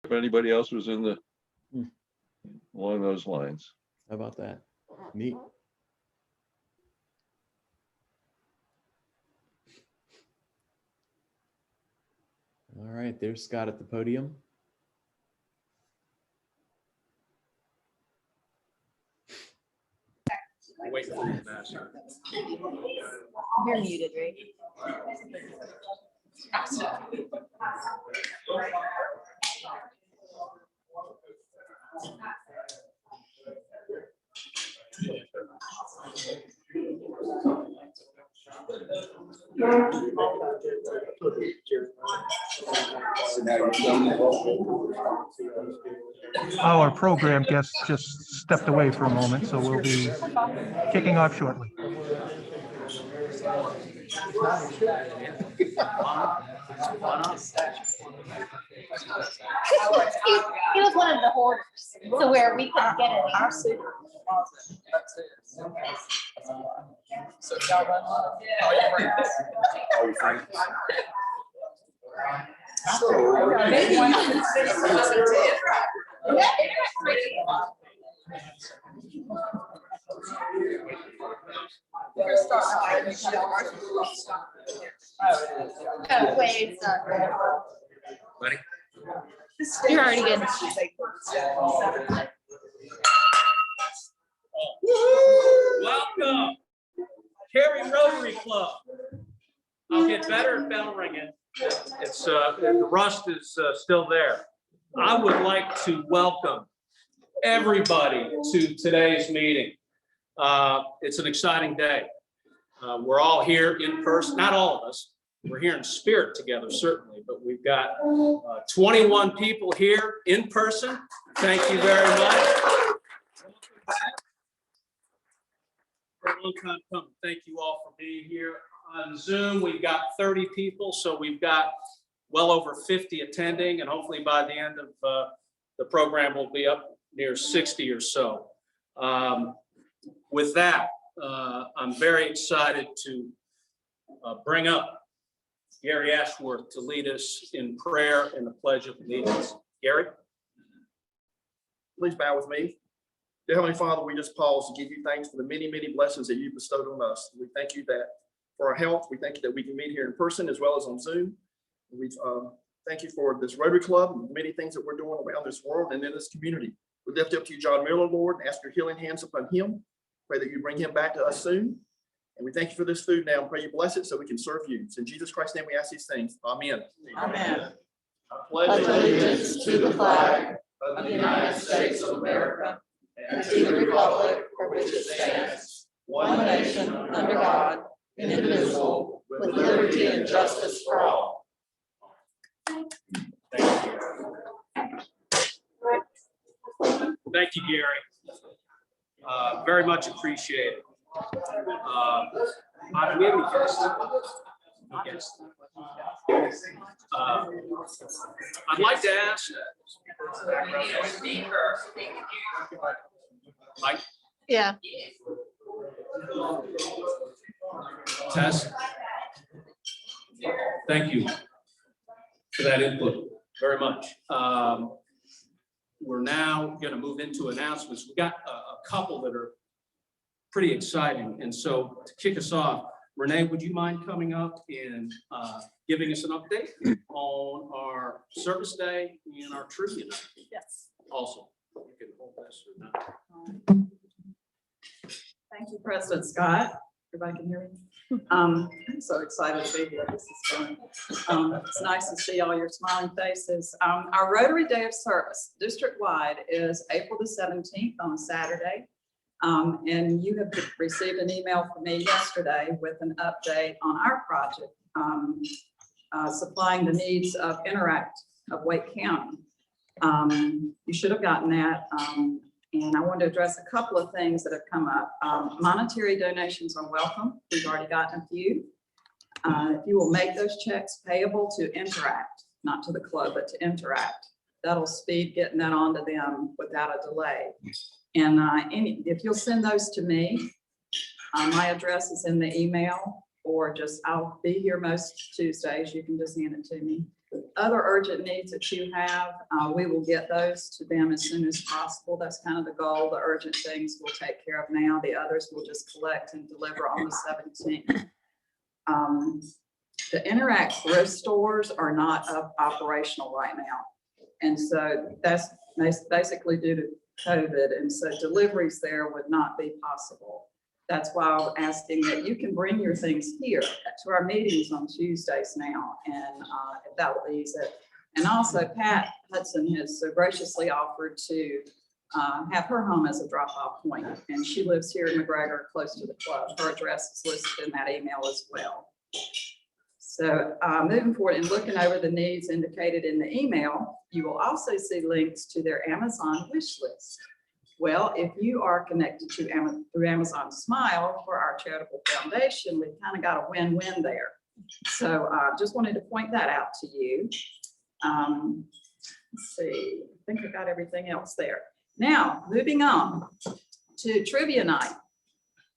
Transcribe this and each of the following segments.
if anybody else was in the along those lines. How about that? Neat. All right, there's Scott at the podium. Wait for the master. You're muted, right? Our program guest just stepped away for a moment, so we'll be kicking off shortly. He was one of the hoarders, so where we couldn't get it. Our secret closet upstairs. So y'all run all your friends. All your friends. Maybe one of them says something to interact. We're gonna start out with Oh, wait, it's not good. Buddy? You're already good. Welcome, Cary Rotary Club. I'll get better at bell ringing. It's the rust is still there. I would like to welcome everybody to today's meeting. It's an exciting day. We're all here in person, not all of us. We're here in spirit together, certainly, but we've got 21 people here in person. Thank you very much. For a long time coming. Thank you all for being here. On Zoom, we've got 30 people, so we've got well over 50 attending, and hopefully by the end of the program, we'll be up near 60 or so. With that, I'm very excited to bring up Gary Ashworth to lead us in prayer and the Pledge of Allegiance. Gary? Please bow with me. Dear Heavenly Father, we just pause to give you thanks for the many, many blessings that you bestowed on us. We thank you that for our health, we thank you that we can meet here in person as well as on Zoom. We thank you for this Rotary Club and many things that we're doing around this world and in this community. We lift up to you, John Miller, Lord, and ask your healing hands upon him. Pray that you bring him back to us soon. And we thank you for this food now and pray you bless it so we can serve you. It's in Jesus Christ's name we ask these things. Amen. Amen. I pledge Allegiance to the flag of the United States of America and to the republic for which it stands, one nation under God, indivisible, with liberty and justice for all. Thank you, Gary. Very much appreciated. We have any guests? No guests. I'd like to ask. Mike? Yeah. Tess? Thank you for that input very much. We're now going to move into announcements. We've got a couple that are pretty exciting. And so to kick us off, Renee, would you mind coming up and giving us an update on our service day and our trivia night? Yes. Awesome. You can hold this or not. Thank you, President Scott. Everybody can hear me? I'm so excited to be here. This is fun. It's nice to see all your smiling faces. Our Rotary Day of Service district-wide is April the 17th on a Saturday. And you have received an email from me yesterday with an update on our project, supplying the needs of Interact of Wake County. You should have gotten that. And I want to address a couple of things that have come up. Monetary donations are welcome. We've already gotten a few. If you will make those checks payable to Interact, not to the club, but to Interact, that'll speed getting that onto them without a delay. And if you'll send those to me, my address is in the email, or just I'll be here most Tuesdays. You can just hand it to me. Other urgent needs that you have, we will get those to them as soon as possible. That's kind of the goal. The urgent things we'll take care of now. The others we'll just collect and deliver on the 17th. The Interact thrift stores are not operational right now. And so that's basically due to COVID. And so deliveries there would not be possible. That's why I'm asking that you can bring your things here to our meetings on Tuesdays now, and if that will ease it. And also Pat Hudson has so graciously offered to have her home as a drop-off point, and she lives here in McGregor, close to the club. Her address is listed in that email as well. So moving forward and looking over the needs indicated in the email, you will also see links to their Amazon wish list. Well, if you are connected to through Amazon Smile for our charitable foundation, we've kind of got a win-win there. So just wanted to point that out to you. Let's see, I think I got everything else there. Now, moving on to trivia night.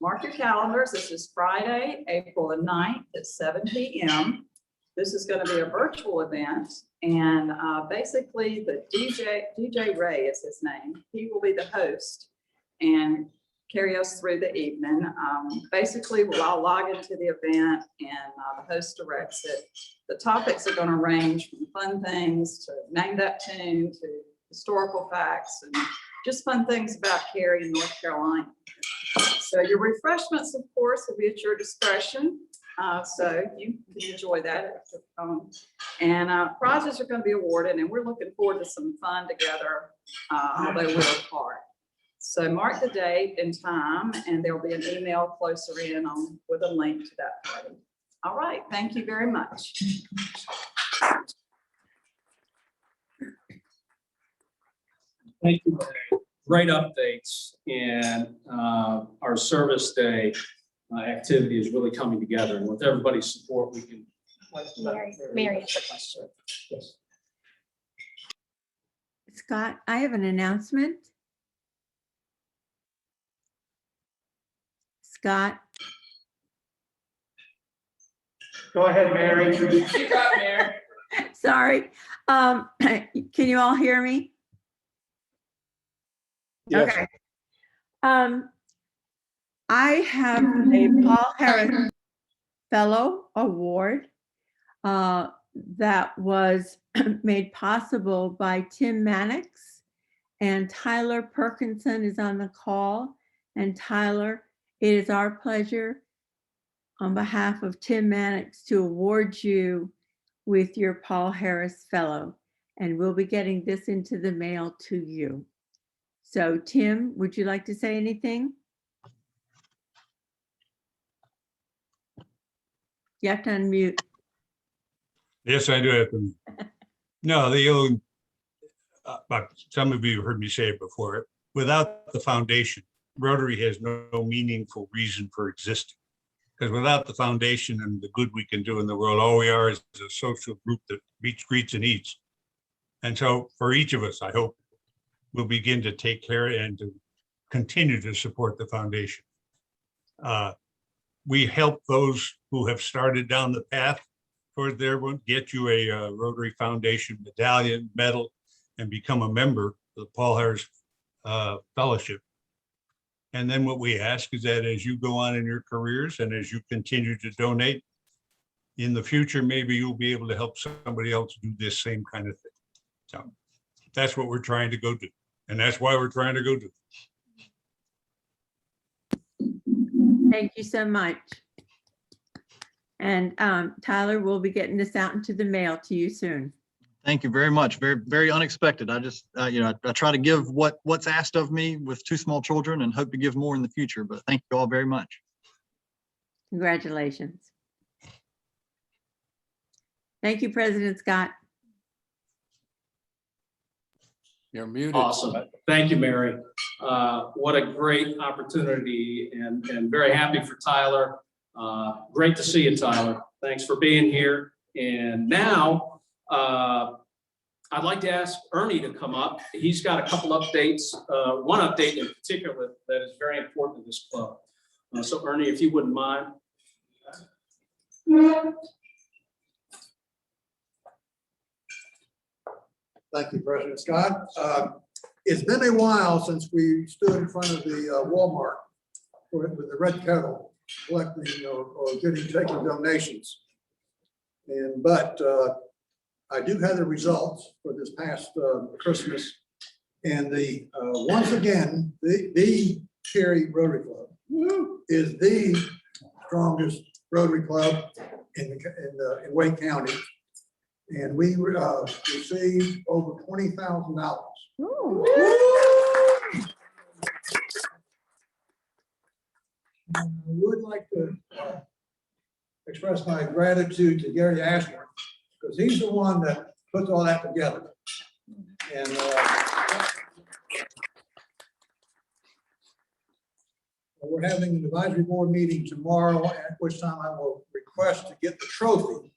Mark your calendars. This is Friday, April the 9th at 7 p.m. This is going to be a virtual event, and basically the DJ Ray is his name. He will be the host and carry us through the evening. Basically, we'll all log into the event, and the host directs it. The topics are going to range from fun things to name that tune to historical facts and just fun things about Cary and North Carolina. So your refreshments, of course, will be at your discretion. So you can enjoy that. And prizes are going to be awarded, and we're looking forward to some fun together, although we're apart. So mark the date and time, and there'll be an email closer in with a link to that party. All right, thank you very much. Thank you, Mary. Great updates, and our service day activity is really coming together, and with everybody's support, we can. Mary has a question. Yes. Scott, I have an announcement. Scott, Go ahead, Mary. sorry. Can you all hear me? Yes. Okay. I have a Paul Harris Fellow Award that was made possible by Tim Mannix, and Tyler Perkinson is on the call. And Tyler, it is our pleasure on behalf of Tim Mannix to award you with your Paul Harris Fellow, and we'll be getting this into the mail to you. So Tim, would you like to say anything? You have to unmute. Yes, I do have to. No, some of you have heard me say it before. Without the foundation, Rotary has no meaningful reason for existing. Because without the foundation and the good we can do in the world, all we are is a social group that meets, greets, and eats. And so for each of us, I hope we'll begin to take care and to continue to support the foundation. We help those who have started down the path toward their one, get you a Rotary Foundation medallion, medal, and become a member of the Paul Harris Fellowship. And then what we ask is that as you go on in your careers and as you continue to donate, in the future, maybe you'll be able to help somebody else do this same kind of thing. So that's what we're trying to go do. And that's why we're trying to go do. Thank you so much. And Tyler, we'll be getting this out into the mail to you soon. Thank you very much. Very, very unexpected. I just, I try to give what's asked of me with two small children and hope to give more in the future, but thank you all very much. Congratulations. Thank you, President Scott. You're muted. Awesome. Thank you, Mary. What a great opportunity, and very happy for Tyler. Great to see you, Tyler. Thanks for being here. And now I'd like to ask Ernie to come up. He's got a couple updates, one update in particular that is very important to this club. So Ernie, if you wouldn't mind. Thank you, President Scott. It's been a while since we stood in front of the Walmart with the red kettle collecting or taking donations. But I do have the results for this past Christmas. And once again, the Cary Rotary Club is the strongest Rotary Club in Wake County. And we received over $20,000. I would like to express my gratitude to Gary Ashner, because he's the one that puts all that together. And we're having an advisory board meeting tomorrow, at which time I will request to get the trophy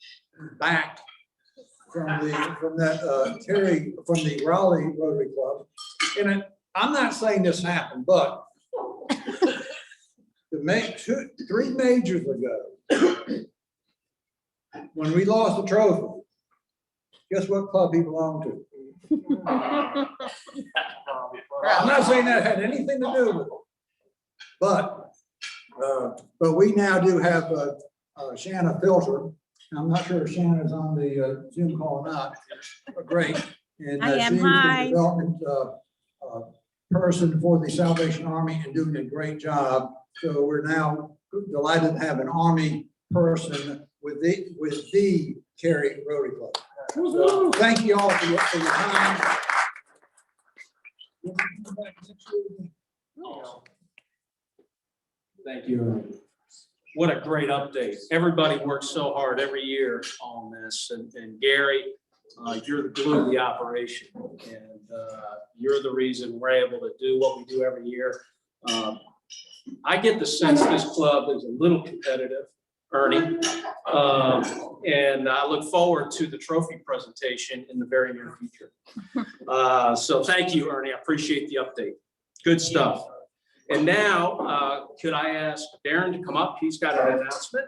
back from the Raleigh Rotary Club. And I'm not saying this happened, but three majors ago, when we lost the trophy, guess what club he belonged to? I'm not saying that had anything to do with it, but we now do have Shanna Filter. I'm not sure if Shanna's on the Zoom call or not. Great. And I am. she's the development person for the Salvation Army and doing a great job. So we're now delighted to have an Army person with the Cary Rotary Club. So thank you all for your time. Thank you. What a great update. Everybody works so hard every year on this. And Gary, you're the glue of the operation. And you're the reason we're able to do what we do every year. I get the sense this club is a little competitive, Ernie. And I look forward to the trophy presentation in the very near future. So thank you, Ernie. I appreciate the update. Good stuff. And now, could I ask Darren to come up? He's got an announcement.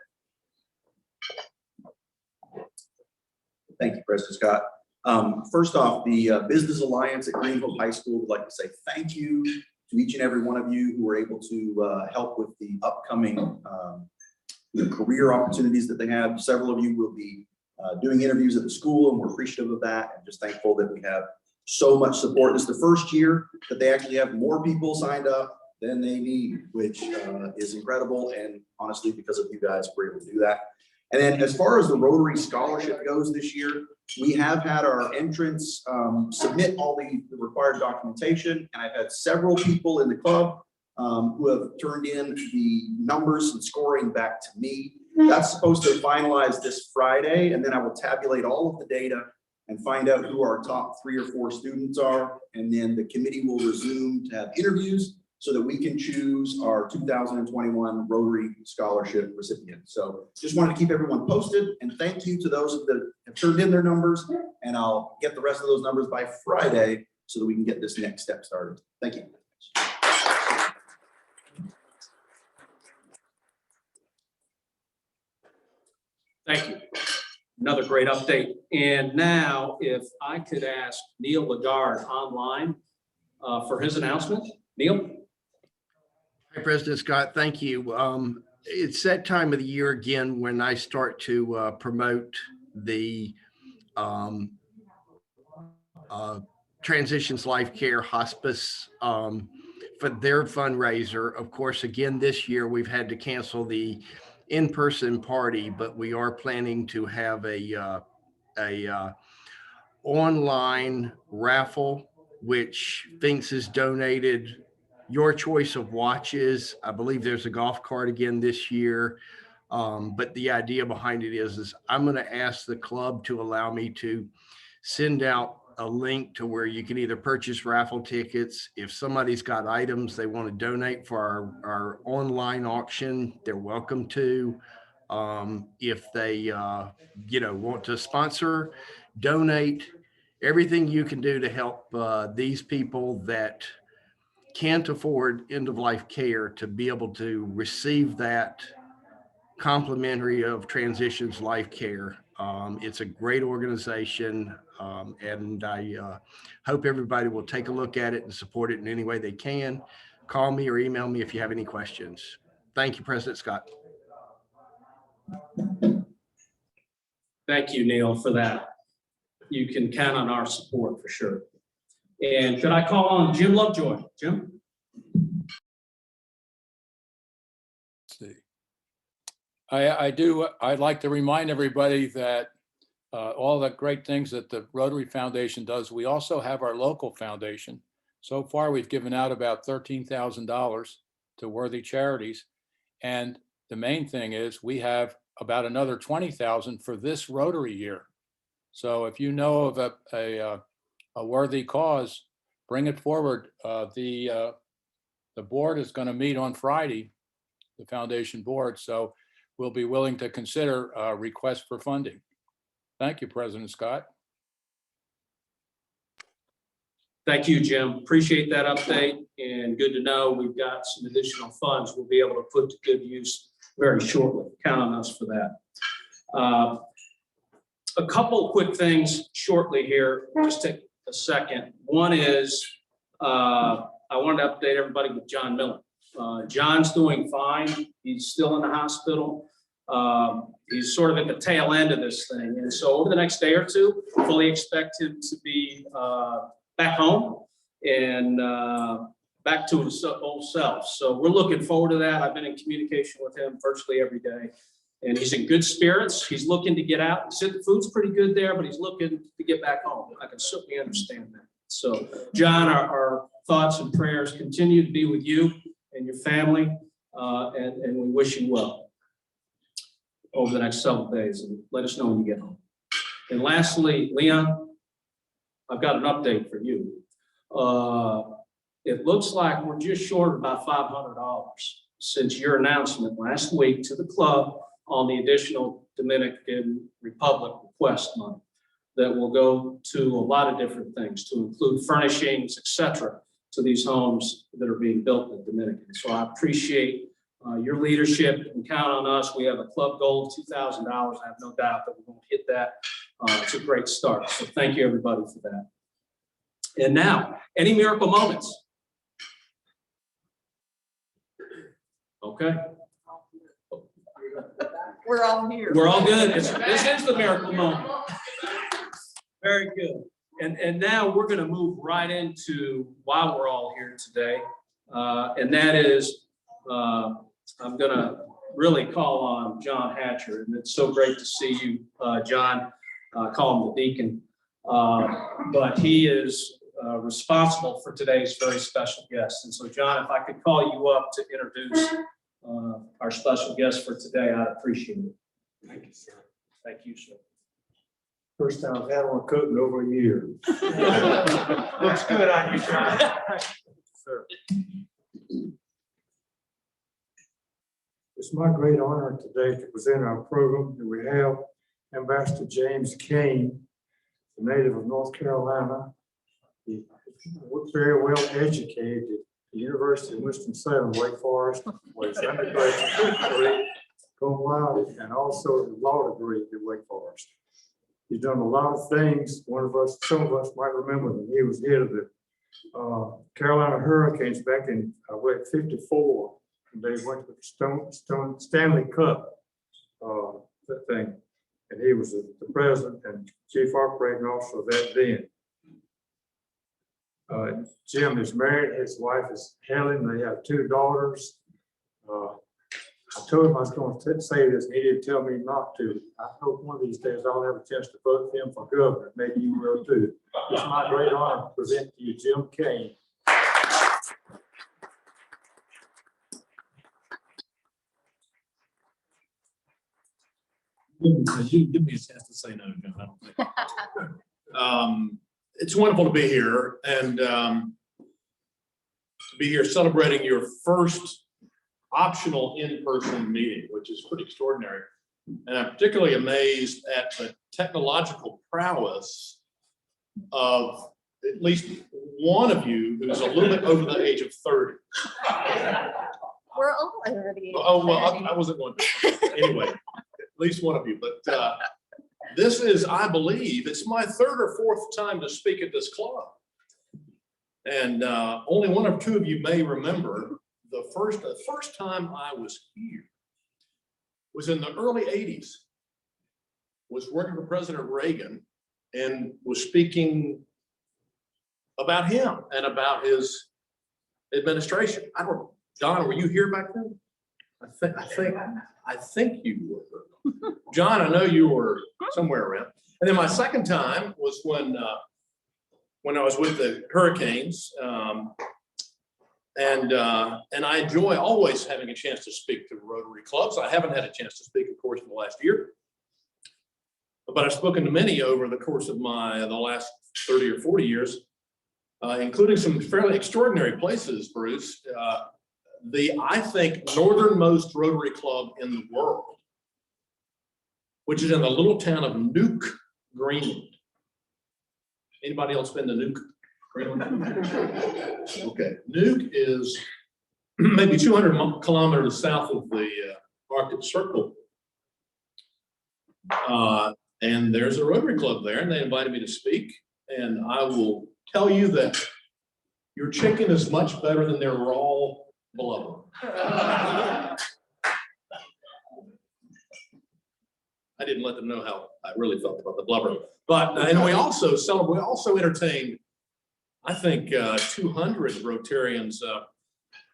Thank you, President Scott. First off, the Business Alliance at Green Hope High School would like to say thank you to each and every one of you who were able to help with the upcoming career opportunities that they have. Several of you will be doing interviews at the school, and we're appreciative of that and just thankful that we have so much support. This is the first year that they actually have more people signed up than they need, which is incredible. And honestly, because of you guys, we're able to do that. And then as far as the Rotary Scholarship goes this year, we have had our entrants submit all the required documentation. And I've had several people in the club who have turned in the numbers and scoring back to me. That's supposed to finalize this Friday. And then I will tabulate all of the data and find out who our top 3 or 4 students are. And then the committee will resume to have interviews so that we can choose our 2021 Rotary Scholarship recipients. So just wanted to keep everyone posted, and thank you to those that have turned in their numbers, and I'll get the rest of those numbers by Friday so that we can get this next step started. Thank you. Thank you. Another great update. And now if I could ask Neil Lagarde online for his announcement. Neil? Hi, President Scott. Thank you. It's that time of the year again when I start to promote the Transitions Life Care Hospice for their fundraiser. Of course, again, this year we've had to cancel the in-person party, but we are planning to have a online raffle, which Finks has donated your choice of watches. I believe there's a golf cart again this year. But the idea behind it is I'm going to ask the club to allow me to send out a link to where you can either purchase raffle tickets. If somebody's got items they want to donate for our online auction, they're welcome to. If they, want to sponsor, donate, everything you can do to help these people that can't afford end-of-life care to be able to receive that complimentary of Transitions Life Care. It's a great organization. And I hope everybody will take a look at it and support it in any way they can. Call me or email me if you have any questions. Thank you, President Scott. Thank you, Neil, for that. You can count on our support for sure. And could I call on Jim Lovejoy? Jim? I'd like to remind everybody that all the great things that the Rotary Foundation does, we also have our local foundation. So far, we've given out about $13,000 to worthy charities. And the main thing is we have about another $20,000 for this Rotary year. So if you know of a worthy cause, bring it forward. The board is going to meet on Friday, the foundation board. So we'll be willing to consider requests for funding. Thank you, President Scott. Thank you, Jim. Appreciate that update, and good to know we've got some additional funds we'll be able to put to good use very shortly. Count on us for that. A couple quick things shortly here. Just take a second. One is I wanted to update everybody with John Miller. John's doing fine. He's still in the hospital. He's sort of at the tail end of this thing. And so over the next day or two, fully expect him to be back home and back to his old self. So we're looking forward to that. I've been in communication with him virtually every day. And he's in good spirits. He's looking to get out. He said the food's pretty good there, but he's looking to get back home. I can certainly understand that. So John, our thoughts and prayers continue to be with you and your family, and we wish you well over the next several days, and let us know when you get home. And lastly, Leon, I've got an update for you. It looks like we're just short of about $500 since your announcement last week to the club on the additional Dominican Republic request money that will go to a lot of different things, to include furnishings, etc., to these homes that are being built in the Dominican. So I appreciate your leadership, and count on us. We have a club goal of $2,000. I have no doubt that we're going to hit that. It's a great start. So thank you, everybody, for that. And now, any miracle moments? Okay. We're all here. We're all good. This is the miracle moment. Very good. And now we're going to move right into why we're all here today. And that is, I'm going to really call on John Hatcher. And it's so great to see you, John. Call him the deacon. But he is responsible for today's very special guest. And so, John, if I could call you up to introduce our special guest for today, I'd appreciate it. Thank you, sir. Thank you, sir. First time I've had on a coat in over a year. Looks good on you, John. Sir. It's my great honor today to present our program that we have Ambassador James Cain, a native of North Carolina. He was very well educated at the University of Winston-Salem, Wake Forest, with his undergraduate degree, cum laude, and also a law degree at Wake Forest. He's done a lot of things. Some of us might remember that he was head of the Carolina Hurricanes back in 54. They went to the Stanley Cup thing, and he was the president and chief operating officer of that then. Jim is married. His wife is Helen. They have 2 daughters. I told him I was going to say this, and he didn't tell me not to. I hope one of these days I'll have a chance to vote for him for governor. Maybe you will too. It's my great honor to present to you Jim Cain. You give me a chance to say no, John. I don't think. It's wonderful to be here and to be here celebrating your first optional in-person meeting, which is pretty extraordinary. And I'm particularly amazed at the technological prowess of at least one of you who's a little bit over the age of 30. We're all over the age. Oh, well, I wasn't going to. Anyway, at least one of you, but This is, I believe, it's my third or fourth time to speak at this club. And only one or two of you may remember the first time I was here was in the early 80s. Was working for President Reagan and was speaking about him and about his administration. I don't, Don, were you here back then? I think you were. John, I know you were somewhere around. And then my second time was when I was with the Hurricanes. And I enjoy always having a chance to speak to Rotary clubs. I haven't had a chance to speak, of course, in the last year. But I've spoken to many over the course of the last 30 or 40 years, including some fairly extraordinary places, Bruce. I think, northernmost Rotary Club in the world, which is in the little town of Nuuk, Greenland. Anybody else been to Nuuk, Greenland? Okay, Nuuk is maybe 200 kilometers south of the Arctic Circle. And there's a Rotary Club there, and they invited me to speak. And I will tell you that your chicken is much better than their raw blubber. I didn't let them know how I really felt about the blubber. But and we also entertained, I think, 200 Rotarians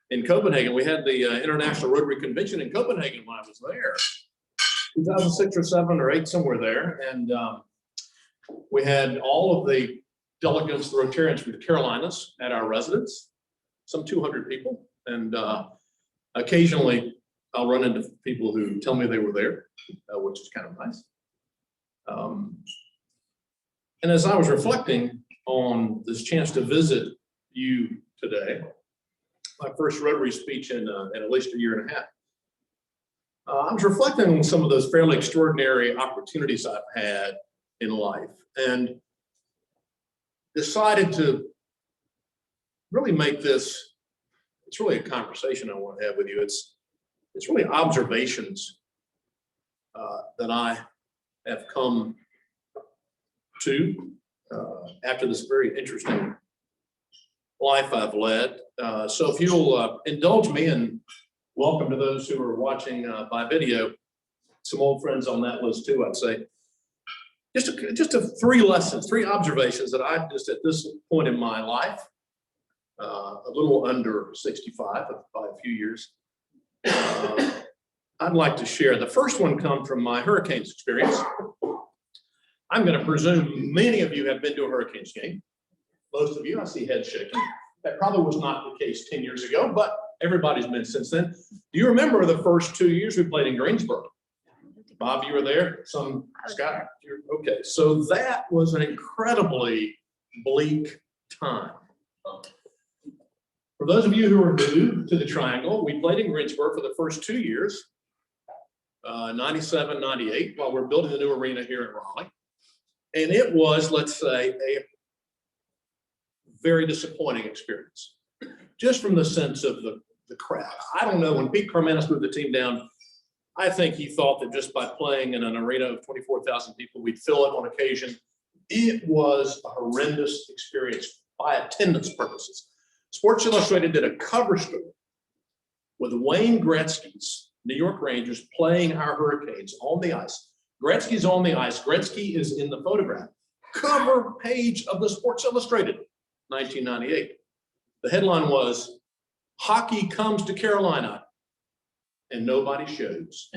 in Copenhagen. We had the International Rotary Convention in Copenhagen when I was there. 2006 or 7 or 8, somewhere there. And we had all of the delegates, the Rotarians from the Carolinas at our residence, some 200 people. And occasionally I'll run into people who tell me they were there, which is kind of nice. And as I was reflecting on this chance to visit you today, my first Rotary speech in at least a year and a half, I was reflecting on some of those fairly extraordinary opportunities I've had in life and decided to really make this, it's really a conversation I want to have with you. It's really observations that I have come to after this very interesting life I've led. So if you'll indulge me, and welcome to those who are watching by video, some old friends on that list too, I'd say. Just 3 lessons, 3 observations that I just at this point in my life, a little under 65 by a few years, I'd like to share. The first one comes from my Hurricanes experience. I'm going to presume many of you have been to a Hurricanes game. Most of you, I see heads shaking. That probably was not the case 10 years ago, but everybody's been since then. Do you remember the first 2 years we played in Greensboro? Bob, you were there? Scott? Okay, so that was an incredibly bleak time. For those of you who are new to the Triangle, we played in Greensboro for the first 2 years, 97, 98, while we're building the new arena here in Raleigh. And it was, let's say, a very disappointing experience, just from the sense of the crowd. I don't know, when Pete Carmanis moved the team down, I think he thought that just by playing in an arena of 24,000 people, we'd fill it on occasion. It was a horrendous experience by attendance purposes. Sports Illustrated did a cover story with Wayne Gretzky's New York Rangers playing our Hurricanes on the ice. Gretzky's on the ice. Gretzky is in the photograph. Cover page of the Sports Illustrated, 1998. The headline was, "Hockey comes to Carolina and nobody shows."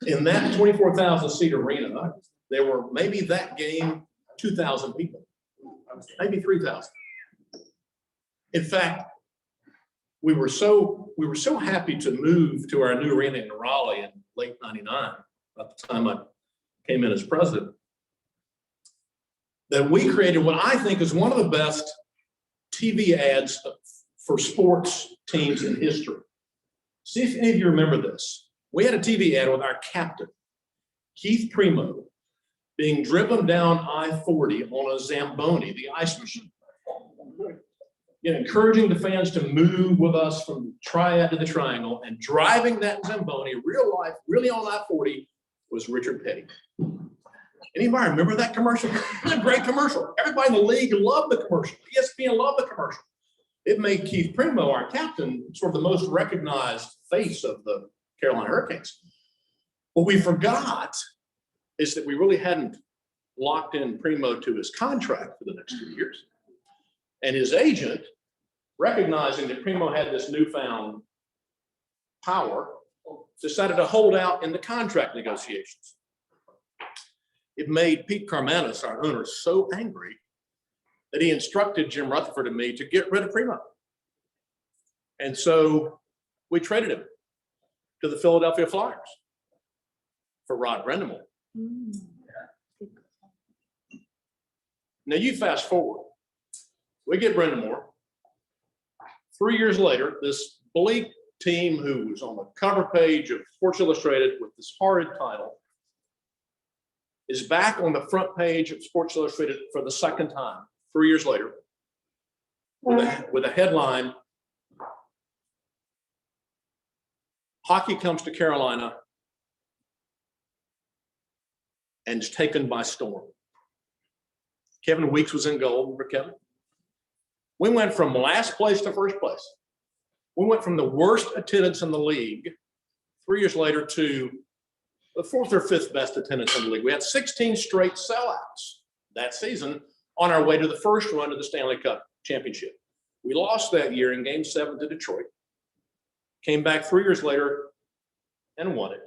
In that 24,000 seat arena, there were maybe that game 2,000 people, maybe 3,000. In fact, we were so happy to move to our new arena in Raleigh in late '99, about the time I came in as president, that we created what I think is one of the best TV ads for sports teams in history. See if any of you remember this. We had a TV ad with our captain, Keith Primo, being driven down I-40 on a Zamboni, the ice machine. encouraging the fans to move with us from Triad to the Triangle, and driving that Zamboni, real life, really on I-40, was Richard Petty. Anybody remember that commercial? It was a great commercial. Everybody in the league loved the commercial. ESPN loved the commercial. It made Keith Primo, our captain, sort of the most recognized face of the Carolina Hurricanes. What we forgot is that we really hadn't locked in Primo to his contract for the next 2 years. And his agent, recognizing that Primo had this newfound power, decided to hold out in the contract negotiations. It made Pete Carmanis, our owner, so angry that he instructed Jim Rutherford and me to get rid of Primo. And so we traded him to the Philadelphia Flyers for Rod Brindamore. Now you fast forward. We get Brindamore. 3 years later, this bleak team who was on the cover page of Sports Illustrated with this horrid title is back on the front page of Sports Illustrated for the second time, 3 years later, with a headline, "Hockey comes to Carolina and is taken by storm." Kevin Weeks was in goal. Remember Kevin? We went from last place to first place. We went from the worst attendance in the league 3 years later to the fourth or fifth best attendance in the league. We had 16 straight sellouts that season on our way to the first run of the Stanley Cup championship. We lost that year in Game 7 to Detroit. Came back 3 years later and won it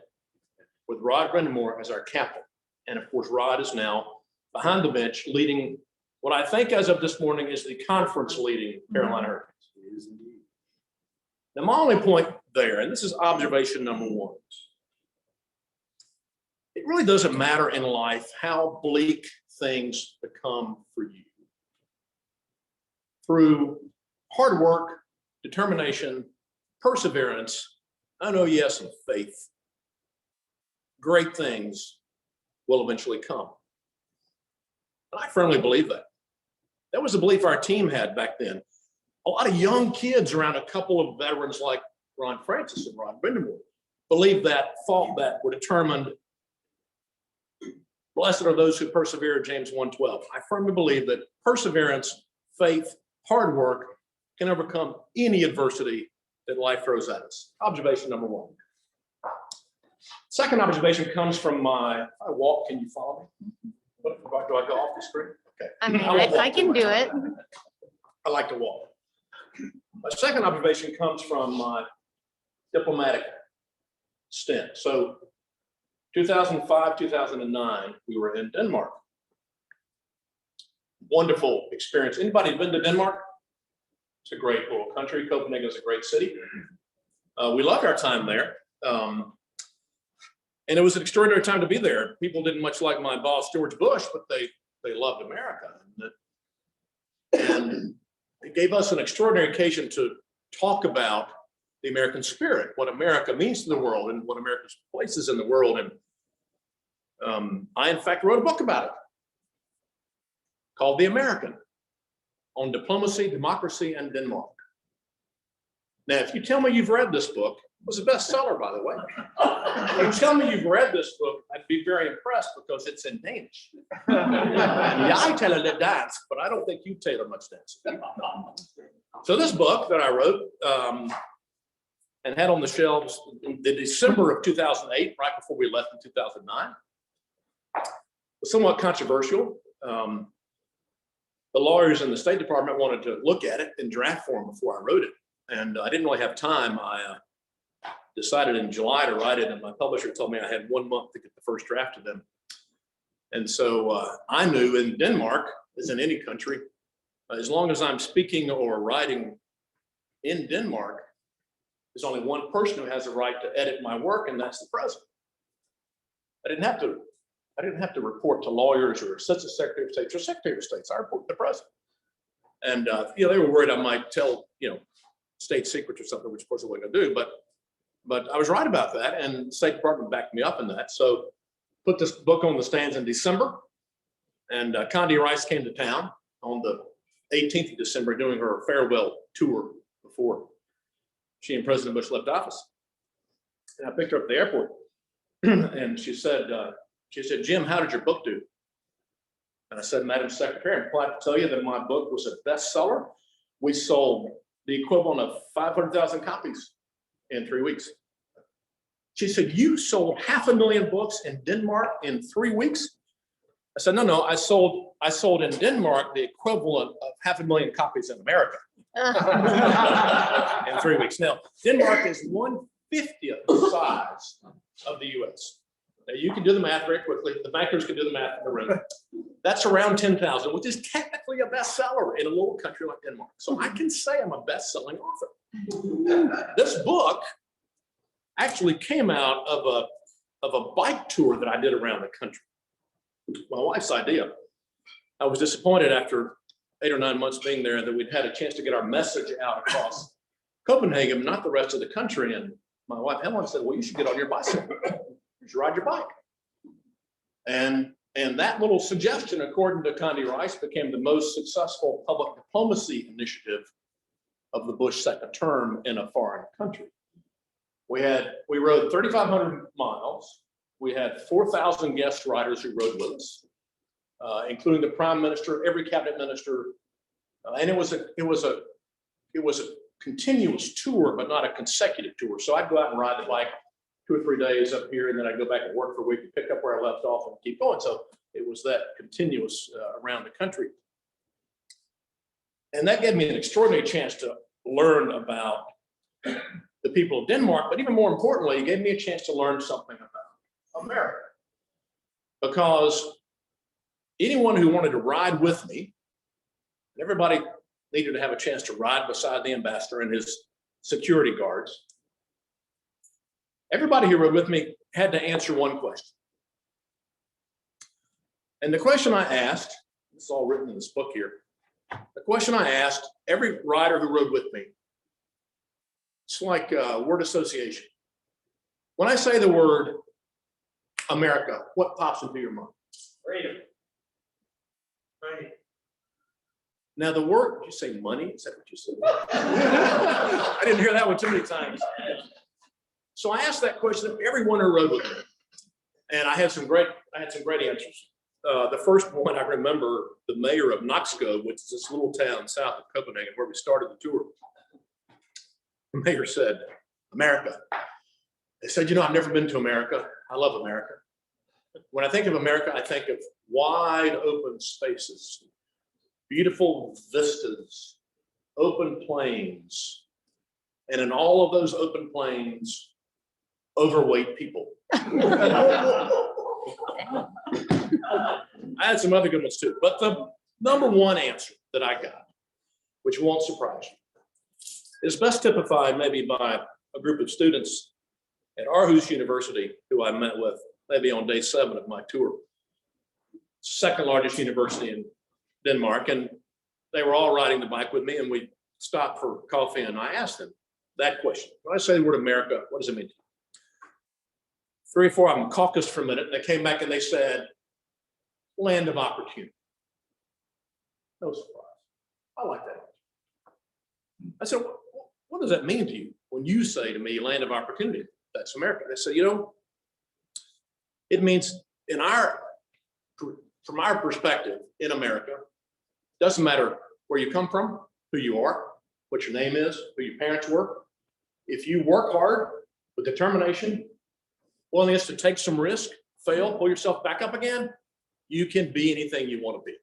with Rod Brindamore as our captain. And of course, Rod is now behind the bench leading what I think as of this morning is the conference leading Carolina Hurricanes. Now, my only point there, and this is observation number one, it really doesn't matter in life how bleak things become for you. Through hard work, determination, perseverance, and oh yes, and faith, great things will eventually come. And I firmly believe that. That was the belief our team had back then. A lot of young kids around a couple of veterans like Ron Francis and Rod Brindamore believed that, thought that, were determined. Blessed are those who persevere, James 1:12. I firmly believe that perseverance, faith, hard work can overcome any adversity that life throws at us. Observation number one. Second observation comes from if I walk, can you follow me? Do I go off the screen? Okay. I mean, I can do it. I like to walk. My second observation comes from my diplomatic stint. So 2005, 2009, we were in Denmark. Wonderful experience. Anybody been to Denmark? It's a great little country. Copenhagen is a great city. We loved our time there. And it was an extraordinary time to be there. People didn't much like my boss, George Bush, but they loved America. And it gave us an extraordinary occasion to talk about the American spirit, what America means to the world and what America's place is in the world. And I, in fact, wrote a book about it called The American, on diplomacy, democracy, and Denmark. Now, if you tell me you've read this book, it was a bestseller, by the way. If you tell me you've read this book, I'd be very impressed because it's in Danish. I tell it dance, but I don't think you tailor much dance. So this book that I wrote and had on the shelves in the December of 2008, right before we left in 2009, was somewhat controversial. The lawyers in the State Department wanted to look at it in draft form before I wrote it. And I didn't really have time. I decided in July to write it, and my publisher told me I had 1 month to get the first draft to them. And so I knew in Denmark, as in any country, as long as I'm speaking or writing in Denmark, there's only one person who has the right to edit my work, and that's the president. I didn't have to report to lawyers or assistant secretary of state or secretary of states. I report to the president. And they were worried I might tell state secrets or something, which of course I wasn't going to do. But I was right about that, and the State Department backed me up in that. So put this book on the stands in December, and Condi Rice came to town on the 18th of December doing her farewell tour before she and President Bush left office. And I picked her up at the airport and she said, Jim, how did your book do? And I said, Madam Secretary, I'm glad to tell you that my book was a bestseller. We sold the equivalent of 500,000 copies in 3 weeks. She said, you sold 500,000 books in Denmark in 3 weeks? I said, no, I sold in Denmark the equivalent of 500,000 copies in America in 3 weeks. Now, Denmark is 1/50 the size of the US. Now, you can do the math very quickly. The bankers can do the math in the room. That's around 10,000, which is technically a bestseller in a little country like Denmark. So I can say I'm a best-selling author. This book actually came out of a bike tour that I did around the country. My wife's idea. I was disappointed after 8 or 9 months being there that we'd had a chance to get our message out across Copenhagen, not the rest of the country. And my wife Helen said, well, you should get on your bicycle. You should ride your bike. And that little suggestion, according to Condi Rice, became the most successful public diplomacy initiative of the Bush second term in a foreign country. We rode 3,500 miles. We had 4,000 guest riders who rode with us, including the prime minister, every cabinet minister, and it was a continuous tour, but not a consecutive tour. So I'd go out and ride the bike 2 or 3 days up here, and then I'd go back and work for a week and pick up where I left off and keep going. So it was that continuous around the country. And that gave me an extraordinary chance to learn about the people of Denmark, but even more importantly, it gave me a chance to learn something about America. Because anyone who wanted to ride with me, and everybody needed to have a chance to ride beside the ambassador and his security guards, everybody who rode with me had to answer one question. And the question I asked, this is all written in this book here, the question I asked every rider who rode with me, it's like word association. When I say the word America, what pops into your mind? Freedom. Right. Now the word, did you say money? Is that what you said? I didn't hear that one too many times. So I asked that question of everyone who rode with me, and I had some great answers. The first one I remember, the mayor of Nakskov, which is this little town south of Copenhagen, where we started the tour. The mayor said, America. They said, you know, I've never been to America. I love America. When I think of America, I think of wide open spaces, beautiful vistas, open plains, and in all of those open plains, overweight people. I had some other good ones too, but the number one answer that I got, which won't surprise you, is best typified maybe by a group of students at Aarhus University who I met with maybe on day 7 of my tour. Second largest university in Denmark, and they were all riding the bike with me, and we stopped for coffee, and I asked them that question. When I say the word America, what does it mean to you? 3 or 4 of them caucused for a minute, and they came back and they said, land of opportunity. No surprise. I like that. I said, what does that mean to you when you say to me, land of opportunity? That's America. They said, you know, it means from our perspective in America, doesn't matter where you come from, who you are, what your name is, who your parents were. If you work hard with determination, willingness to take some risk, fail, pull yourself back up again, you can be anything you want to be.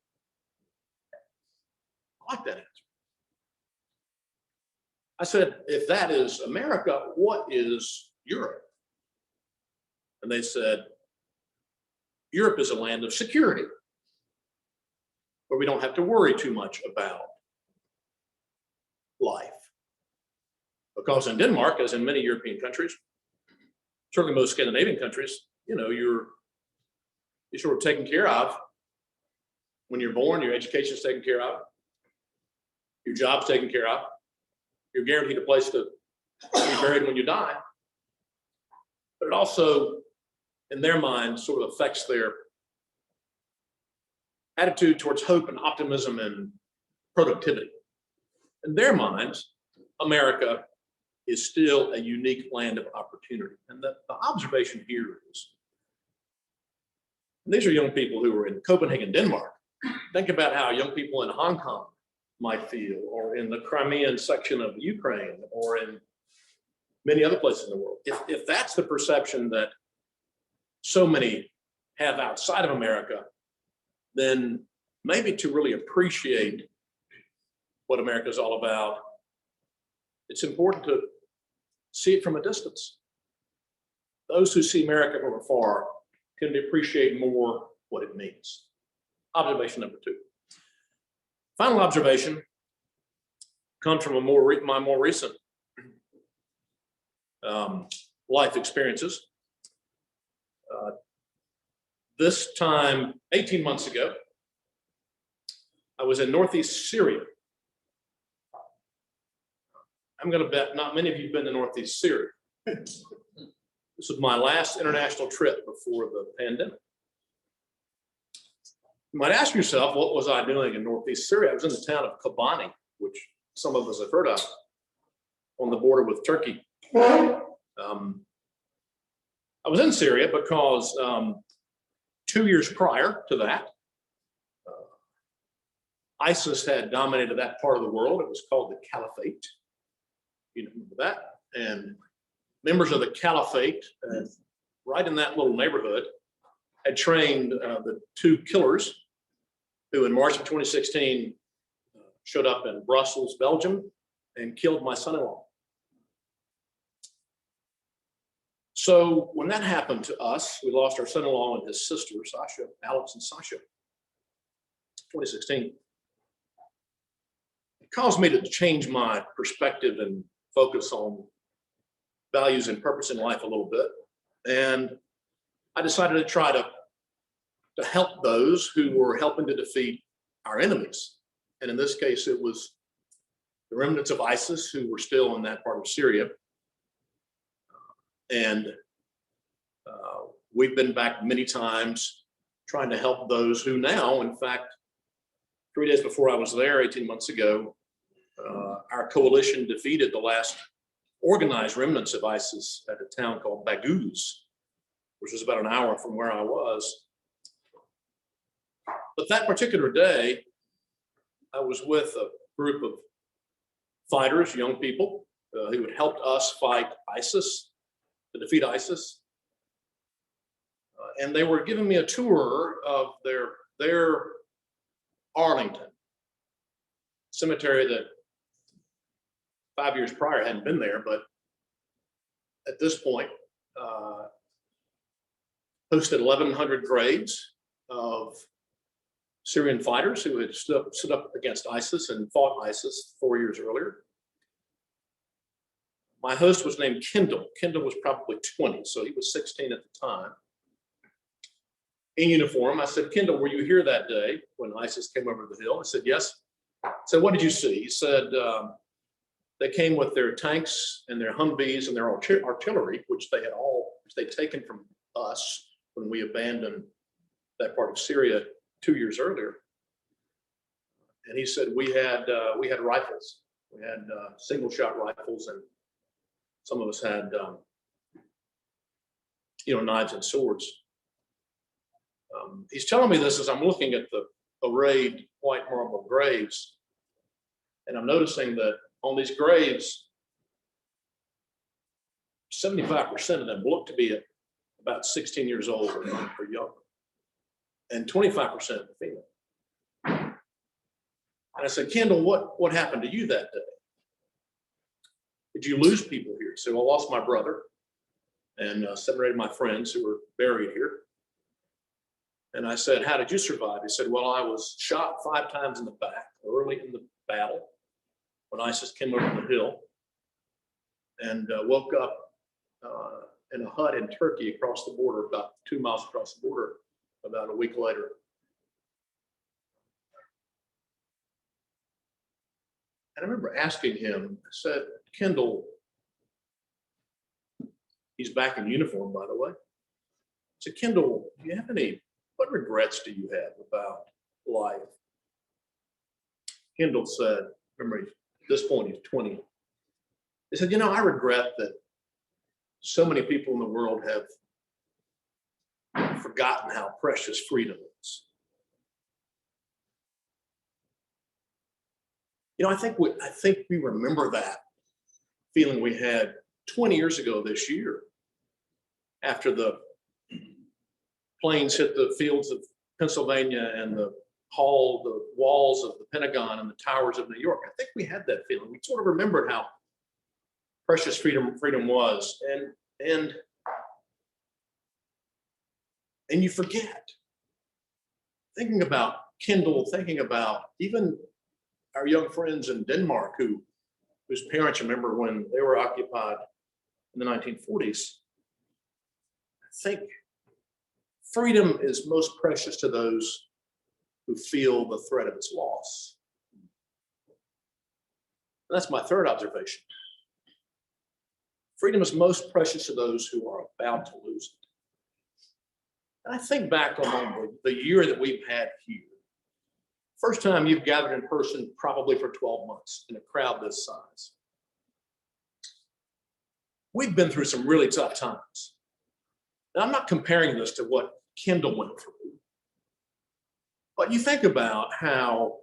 I like that answer. I said, if that is America, what is Europe? And they said, Europe is a land of security, where we don't have to worry too much about life. Because in Denmark, as in many European countries, certainly most Scandinavian countries, you know, you're sort of taken care of when you're born, your education's taken care of, your job's taken care of, you're guaranteed a place to be buried when you die. But it also, in their mind, sort of affects their attitude towards hope and optimism and productivity. In their minds, America is still a unique land of opportunity. And the observation here is, and these are young people who are in Copenhagen, Denmark. Think about how young people in Hong Kong might feel, or in the Crimean section of Ukraine, or in many other places in the world. If that's the perception that so many have outside of America, then maybe to really appreciate what America is all about, it's important to see it from a distance. Those who see America from afar can appreciate more what it means. Observation number 2. Final observation comes from my more recent life experiences. This time, 18 months ago, I was in Northeast Syria. I'm going to bet not many of you have been to Northeast Syria. This was my last international trip before the pandemic. You might ask yourself, what was I doing in Northeast Syria? I was in the town of Kobani, which some of us have heard of, on the border with Turkey. I was in Syria because 2 years prior to that, ISIS had dominated that part of the world. It was called the Caliphate. You remember that? And members of the Caliphate, right in that little neighborhood, had trained the 2 killers who in March of 2016 showed up in Brussels, Belgium, and killed my son-in-law. So when that happened to us, we lost our son-in-law and his sister, Sasha, Alex and Sasha, 2016. It caused me to change my perspective and focus on values and purpose in life a little bit. And I decided to try to help those who were helping to defeat our enemies. And in this case, it was the remnants of ISIS who were still in that part of Syria. And we've been back many times trying to help those who now, in fact, 3 days before I was there 18 months ago, our coalition defeated the last organized remnants of ISIS at a town called Baghouz, which was about an hour from where I was. But that particular day, I was with a group of fighters, young people, who had helped us fight ISIS, to defeat ISIS. And they were giving me a tour of their Arlington cemetery that 5 years prior hadn't been there, but at this point, hosted 1,100 graves of Syrian fighters who had stood up against ISIS and fought ISIS 4 years earlier. My host was named Kendall. Kendall was probably 20, so he was 16 at the time. In uniform, I said, Kendall, were you here that day when ISIS came over the hill? He said, yes. I said, what did you see? He said, they came with their tanks and their Humvees and their artillery, which they'd taken from us when we abandoned that part of Syria 2 years earlier. And he said, we had rifles. We had single shot rifles, and some of us had, knives and swords. He's telling me this as I'm looking at the arrayed white marble graves, and I'm noticing that on these graves, 75% of them look to be about 16 years old or younger, and 25% female. And I said, Kendall, what happened to you that day? Did you lose people here? He said, well, I lost my brother and 7 or 8 of my friends who were buried here. And I said, how did you survive? He said, well, I was shot 5 times in the back early in the battle when ISIS came over the hill, and woke up in a hut in Turkey across the border, about 2 miles across the border, about a week later. And I remember asking him, I said, Kendall, he's back in uniform, by the way. I said, Kendall, do you have what regrets do you have about life? Kendall said, remember, at this point, he's 20. He said, I regret that so many people in the world have forgotten how precious freedom is. I think we remember that feeling we had 20 years ago this year, after the planes hit the fields of Pennsylvania and the walls of the Pentagon and the towers of New York. I think we had that feeling. We sort of remembered how precious freedom was, and you forget. Thinking about Kendall, thinking about even our young friends in Denmark whose parents remember when they were occupied in the 1940s. I think freedom is most precious to those who feel the threat of its loss. And that's my third observation. Freedom is most precious to those who are about to lose it. And I think back on the year that we've had here. First time you've gathered in person probably for 12 months in a crowd this size. We've been through some really tough times. Now, I'm not comparing this to what Kendall went through, but you think about how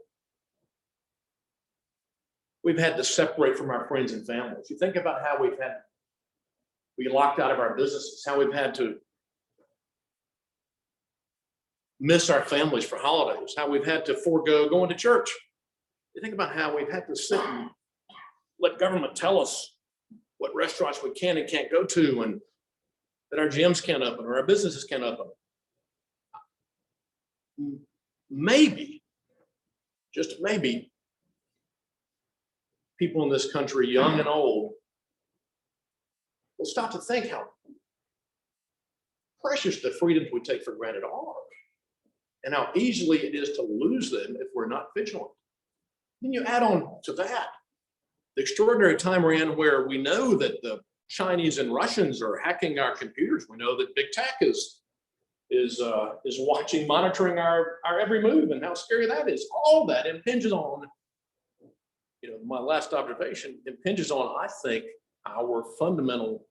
we've had to separate from our friends and families. You think about how we locked out of our businesses, how we've had to miss our families for holidays, how we've had to forego going to church. You think about how we've had to sit and let government tell us what restaurants we can and can't go to, and that our gyms can't open or our businesses can't open. Maybe, just maybe, people in this country, young and old, will stop to think how precious the freedoms we take for granted are, and how easily it is to lose them if we're not vigilant. Then you add on to that the extraordinary time we're in, where we know that the Chinese and Russians are hacking our computers. We know that big tech is watching, monitoring our every move, and how scary that is. All that impinges on, my last observation, impinges on, I think, our fundamental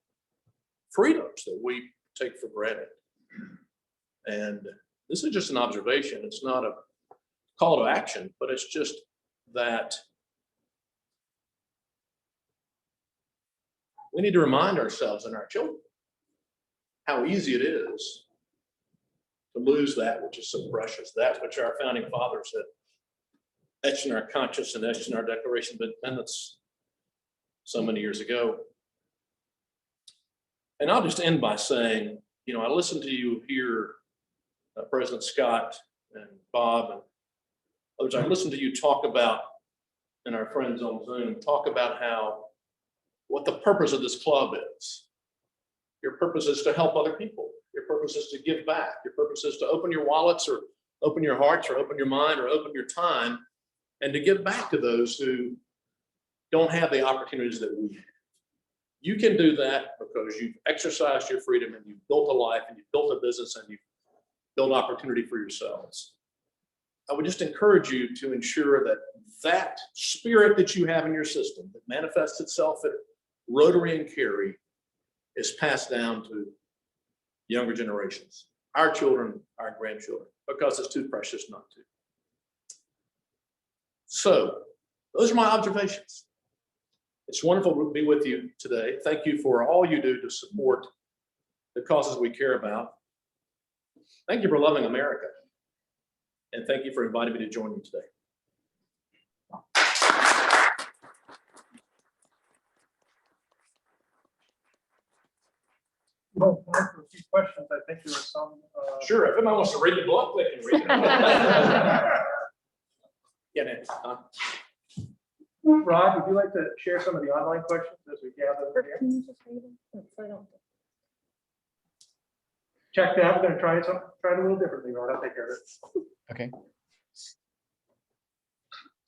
freedoms that we take for granted. And this is just an observation. It's not a call to action, but it's just that we need to remind ourselves and our children how easy it is to lose that which is so precious, that which our founding fathers had etched in our conscience and etched in our Declaration of Independence so many years ago. And I'll just end by saying, I listened to you here, President Scott and Bob and others. I listened to you talk about, and our friends on Zoom, talk about what the purpose of this club is. Your purpose is to help other people. Your purpose is to give back. Your purpose is to open your wallets, or open your hearts, or open your mind, or open your time, and to give back to those who don't have the opportunities that we have. You can do that because you've exercised your freedom, and you've built a life, and you've built a business, and you've built opportunity for yourselves. I would just encourage you to ensure that spirit that you have in your system, that manifests itself at Rotary and Cary, is passed down to younger generations, our children, our grandchildren, because it's too precious not to. So those are my observations. It's wonderful to be with you today. Thank you for all you do to support the causes we care about. Thank you for loving America. And thank you for inviting me to join you today. Well, time for a few questions. I think there were some. Sure, if anyone wants to read the book, they can read it. Yeah, Nick, Rod, would you like to share some of the online questions as we gather over here? Can you just read them? So I don't- Check that. I'm going to try it a little differently, Rod. I'll take care of it. Okay.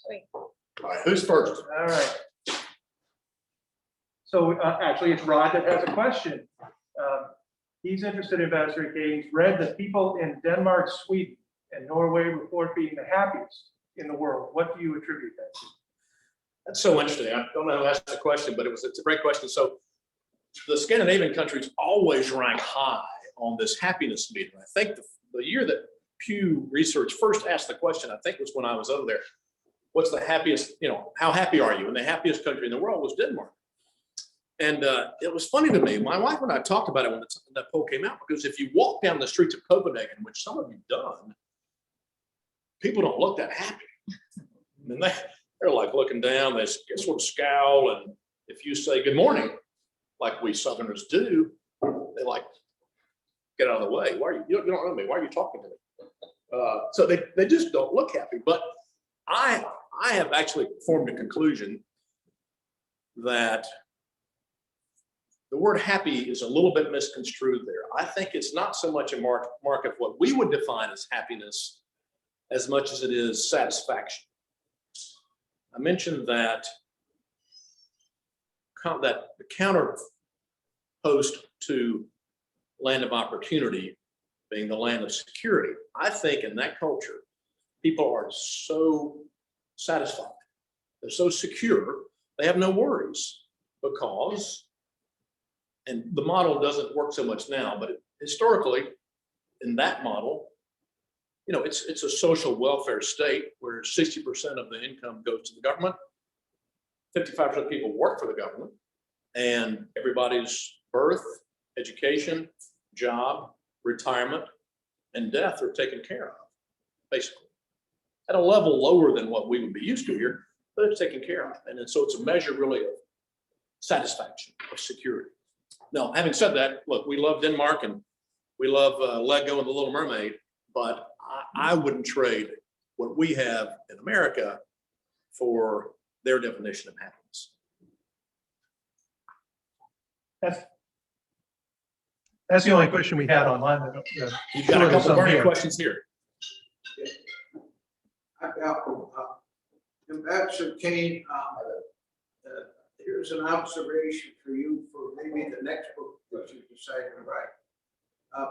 Wait. all right, who's first? All right. So actually, it's Rod that has a question. He's interested in Ambassador Cain. He's read that people in Denmark, Sweden, and Norway report being the happiest in the world? What do you attribute that to? That's so interesting. I don't know who asked the question, but it's a great question. So the Scandinavian countries always rank high on this happiness meter. I think the year that Pew Research first asked the question, I think was when I was over there, what's the happiest, how happy are you? And the happiest country in the world was Denmark. And it was funny to me. My wife and I talked about it when that poll came out, because if you walk down the streets of Copenhagen, which some of you've done, people don't look that happy. I mean, they're like looking down, they sort of scowl. And if you say good morning, like we Southerners do, they like, get out of the way. Why are you don't know me. Why are you talking to me? So they just don't look happy. But I have actually formed a conclusion that the word happy is a little bit misconstrued there. I think it's not so much a mark of what we would define as happiness as much as it is satisfaction. I mentioned that the counter post to land of opportunity being the land of security. I think in that culture, people are so satisfied. They're so secure. They have no worries because, and the model doesn't work so much now, but historically in that model, it's a social welfare state where 60% of the income goes to the government. 55% of people work for the government, and everybody's birth, education, job, retirement, and death are taken care of, basically. At a level lower than what we would be used to here, but it's taken care of. And so it's a measure really of satisfaction, of security. Now, having said that, look, we love Denmark and we love Lego and the Little Mermaid, but I wouldn't trade what we have in America for their definition of happiness. That's the only question we had online. You've got a couple of burning questions here. I've got Ambassador Cain. Here's an observation for you for maybe the next book that you decide to write.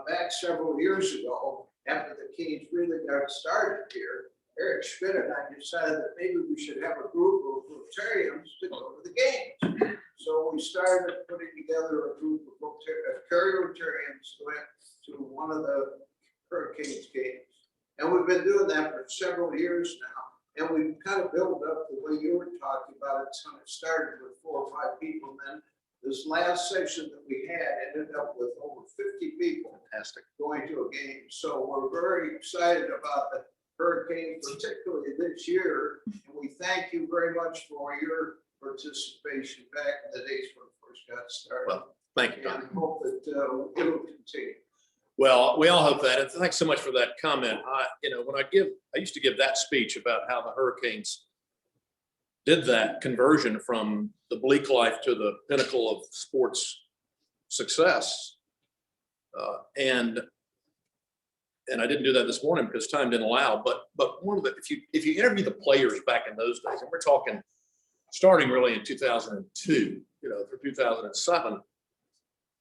Back several years ago, after the Cains really got started here, Eric Schmidt and I decided that maybe we should have a group of Rotarians to go to the games. So we started putting together a group of Cary Rotarians who went to one of the Hurricanes games. And we've been doing that for several years now. And we've kind of built up the way you were talking about it. So it started with 4 or 5 people. And then this last session that we had ended up with over 50 people. Fantastic. Going to a game. So we're very excited about the Hurricane, particularly this year. And we thank you very much for your participation back in the days when it first got started. Well, thank you, Don. And hope that it'll continue. Well, we all hope that. And thanks so much for that comment. When I used to give that speech about how the Hurricanes did that conversion from the bleak life to the pinnacle of sports success. And I didn't do that this morning because time didn't allow. But one of the, if you interview the players back in those days, and we're talking starting really in 2002, through 2007,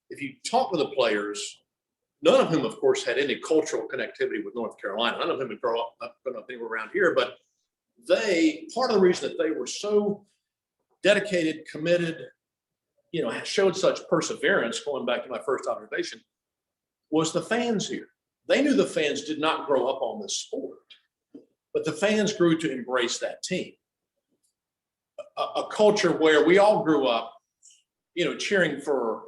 if you talk to the players, none of whom, of course, had any cultural connectivity with North Carolina. None of them had grown up anywhere around here, but part of the reason that they were so dedicated, committed, showed such perseverance, going back to my first observation, was the fans here. They knew the fans did not grow up on this sport, but the fans grew to embrace that team. A culture where we all grew up, cheering for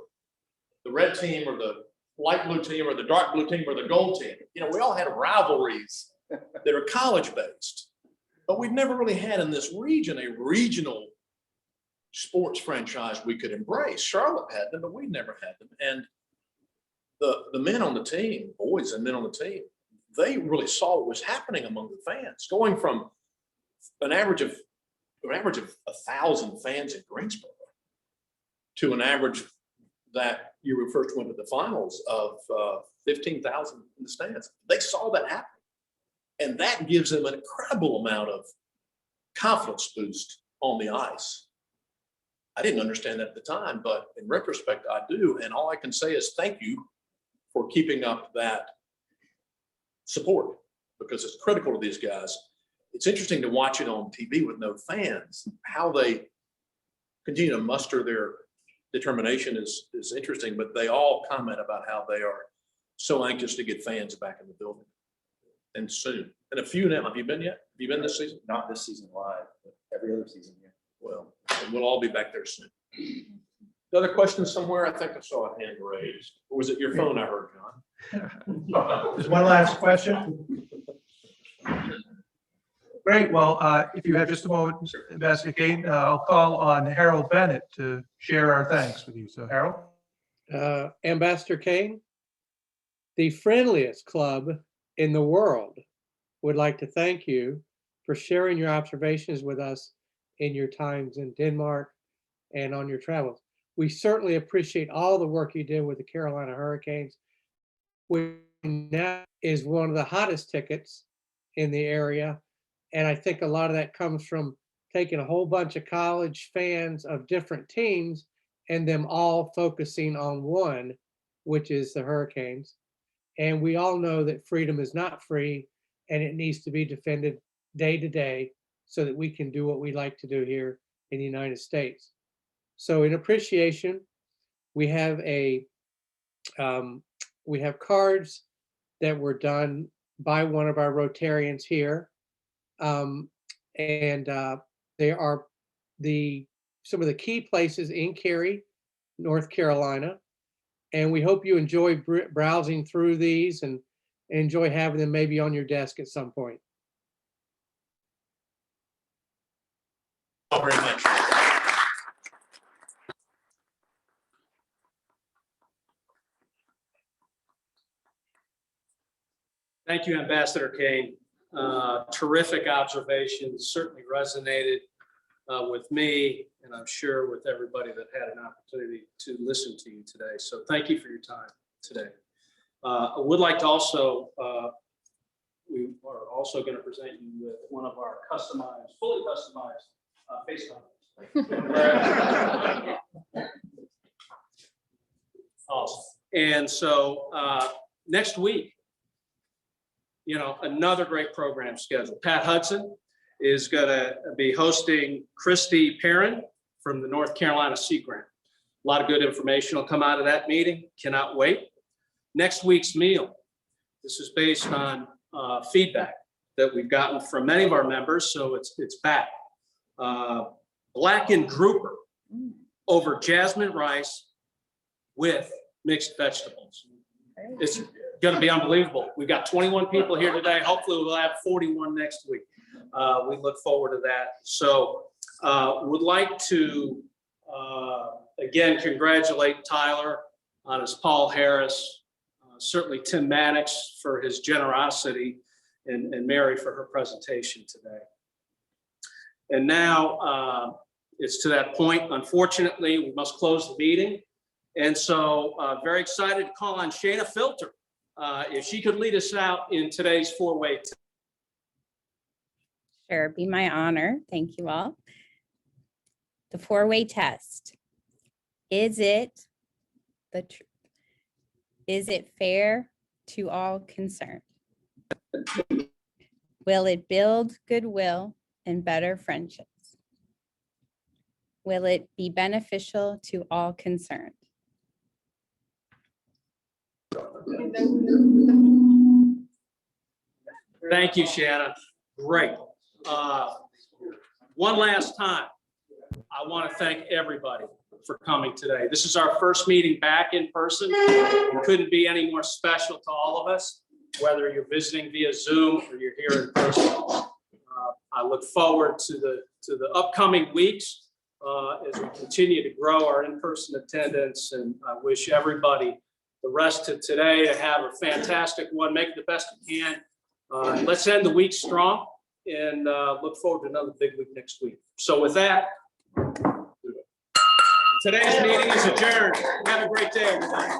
the red team or the light blue team or the dark blue team or the gold team. We all had rivalries that are college based, but we've never really had in this region a regional sports franchise we could embrace. Charlotte had them, but we never had them. And the men on the team, boys and men on the team, they really saw what was happening among the fans, going from an average of 1,000 fans in Greensboro to an average that year we first went to the finals of 15,000 in the stands. They saw that happen. And that gives them an incredible amount of confidence boost on the ice. I didn't understand that at the time, but in retrospect, I do. And all I can say is thank you for keeping up that support, because it's critical to these guys. it's interesting to watch it on TV with no fans. How they continue to muster their determination is interesting, but they all comment about how they are so anxious to get fans back in the building. And soon. And a few now. Have you been yet? Have you been this season? Not this season live, but every other season, yeah. Well, and we'll all be back there soon. Other questions somewhere? I think I saw a hand raised. Or was it your phone I heard, John? There's one last question. Great. Well, if you have just a moment, Ambassador Cain, I'll call on Harold Bennett to share our thanks with you. So Harold. Ambassador Cain, the friendliest club in the world would like to thank you for sharing your observations with us in your times in Denmark and on your travels. We certainly appreciate all the work you did with the Carolina Hurricanes, which now is one of the hottest tickets in the area. And I think a lot of that comes from taking a whole bunch of college fans of different teams and them all focusing on one, which is the Hurricanes. And we all know that freedom is not free and it needs to be defended day to day so that we can do what we like to do here in the United States. So in appreciation, we have cards that were done by one of our Rotarians here. They are some of the key places in Cary, North Carolina. And we hope you enjoy browsing through these and enjoy having them maybe on your desk at some point. Thank you very much. Thank you, Ambassador Cain. Terrific observations, certainly resonated with me, and I'm sure with everybody that had an opportunity to listen to you today. So thank you for your time today. I would like to also, we are also going to present you with one of our customized, fully customized face coverings. Awesome. And so next week, another great program scheduled. Pat Hudson is going to be hosting Christy Perrin from the North Carolina Sea Grant. A lot of good information will come out of that meeting. Cannot wait. Next week's meal. This is based on feedback that we've gotten from many of our members, so it's back. Blackened grouper over jasmine rice with mixed vegetables. It's going to be unbelievable. We've got 21 people here today. Hopefully we'll have 41 next week. We look forward to that. So would like to, again, congratulate Tyler on his Paul Harris, certainly Tim Mannix for his generosity, and Mary for her presentation today. And now it's to that point, unfortunately, we must close the meeting. And so very excited to call on Shayna Filter, if she could lead us out in today's four-way. Sure, be my honor. Thank you all. The four-way test. Is it fair to all concerned? Will it build goodwill and better friendships? Will it be beneficial to all concerned? Thank you, Shannon. Great. One last time, I want to thank everybody for coming today. This is our first meeting back in person. It couldn't be any more special to all of us, whether you're visiting via Zoom or you're here in person. I look forward to the upcoming weeks as we continue to grow our in-person attendance, and I wish everybody the rest of today to have a fantastic one. Make it the best you can. Let's end the week strong and look forward to another big week next week. So with that, today's meeting is adjourned. Have a great day, everybody.